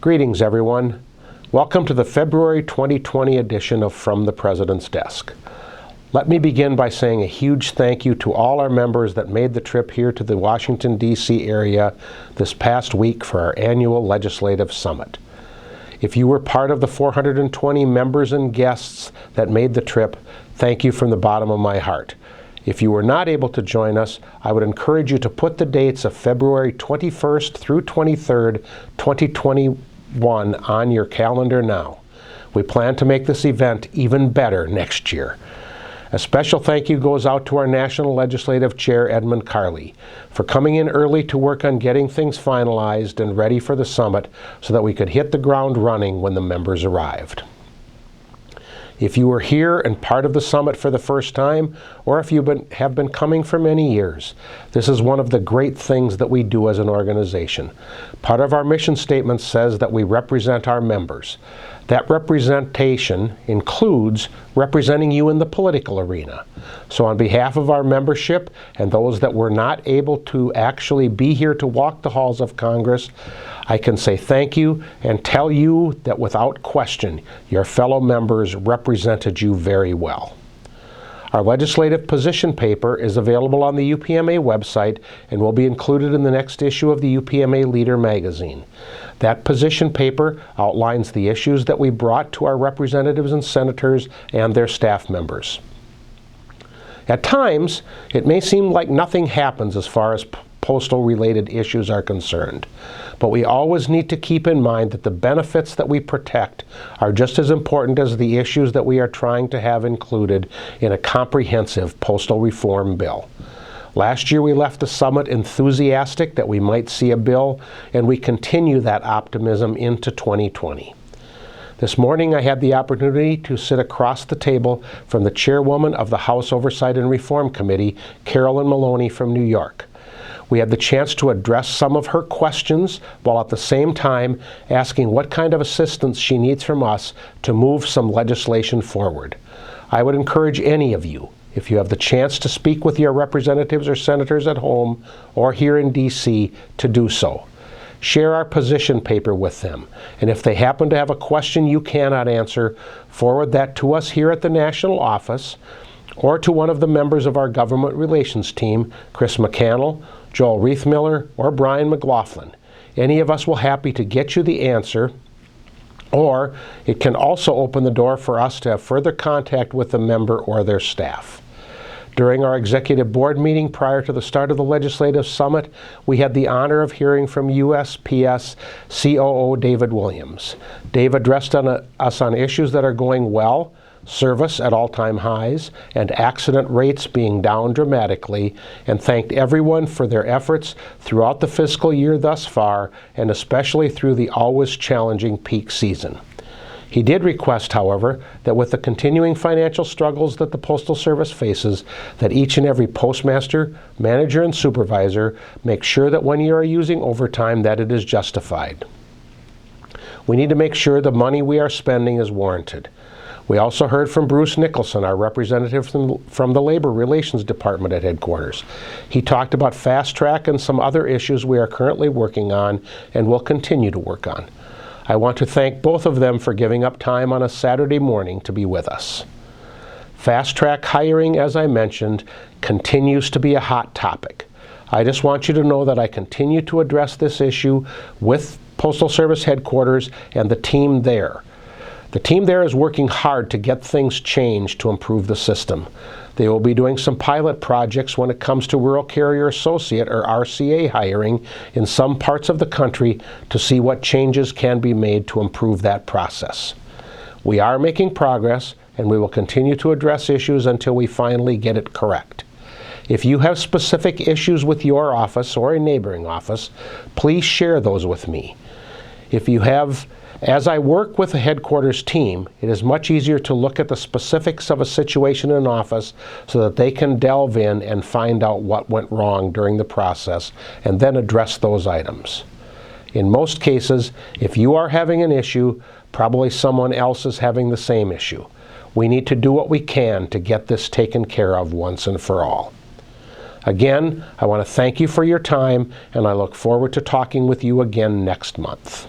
Greetings, everyone. Welcome to the February 2020 edition of From the President's Desk. Let me begin by saying a huge thank you to all our members that made the trip here to the Washington, D.C. area this past week for our annual legislative summit. If you were part of the 420 members and guests that made the trip, thank you from the bottom of my heart. If you were not able to join us, I would encourage you to put the dates of February 21st through 23rd, 2021 on your calendar now. We plan to make this event even better next year. A special thank you goes out to our National Legislative Chair, Edmund Carley, for coming in early to work on getting things finalized and ready for the summit so that we could hit the ground running when the members arrived. If you were here and part of the summit for the first time, or if you have been coming for many years, this is one of the great things that we do as an organization. Part of our mission statement says that we represent our members. That representation includes representing you in the political arena. So on behalf of our membership and those that were not able to actually be here to walk the halls of Congress, I can say thank you and tell you that without question, your fellow members represented you very well. Our legislative position paper is available on the UPMA website and will be included in the next issue of the UPMA Leader magazine. That position paper outlines the issues that we brought to our representatives and senators and their staff members. At times, it may seem like nothing happens as far as postal-related issues are concerned, but we always need to keep in mind that the benefits that we protect are just as important as the issues that we are trying to have included in a comprehensive postal reform bill. Last year we left the summit enthusiastic that we might see a bill, and we continue that optimism into 2020. This morning I had the opportunity to sit across the table from the chairwoman of the House Oversight and Reform Committee, Carolyn Maloney from New York. We had the chance to address some of her questions while at the same time asking what kind of assistance she needs from us to move some legislation forward. I would encourage any of you, if you have the chance to speak with your representatives or senators at home or here in D.C., to do so. Share our position paper with them, and if they happen to have a question you cannot answer, forward that to us here at the national office or to one of the members of our government relations team, Chris McCannell, Joel Reithmiller, or Brian McLaughlin. Any of us will be happy to get you the answer, or it can also open the door for us to have further contact with the member or their staff. During our executive board meeting prior to the start of the legislative summit, we had the honor of hearing from USPS COO David Williams. Dave addressed us on issues that are going well, service at all-time highs, and accident rates being down dramatically, and thanked everyone for their efforts throughout the fiscal year thus far, and especially through the always challenging peak season. He did request, however, that with the continuing financial struggles that the Postal Service faces, that each and every postmaster, manager, and supervisor make sure that when you are using overtime that it is justified. We need to make sure the money we are spending is warranted. We also heard from Bruce Nicholson, our representative from the Labor Relations Department at headquarters. He talked about Fast Track and some other issues we are currently working on and will continue to work on. I want to thank both of them for giving up time on a Saturday morning to be with us. Fast Track hiring, as I mentioned, continues to be a hot topic. I just want you to know that I continue to address this issue with Postal Service headquarters and the team there. The team there is working hard to get things changed to improve the system. They will be doing some pilot projects when it comes to Rural Carrier Associate or RCA hiring in some parts of the country to see what changes can be made to improve that process. We are making progress, and we will continue to address issues until we finally get it correct. If you have specific issues with your office or a neighboring office, please share those with me. As I work with the headquarters team, it is much easier to look at the specifics of a situation in office so that they can delve in and find out what went wrong during the process and then address those items. In most cases, if you are having an issue, probably someone else is having the same issue. We need to do what we can to get this taken care of once and for all. Again, I want to thank you for your time, and I look forward to talking with you again next month.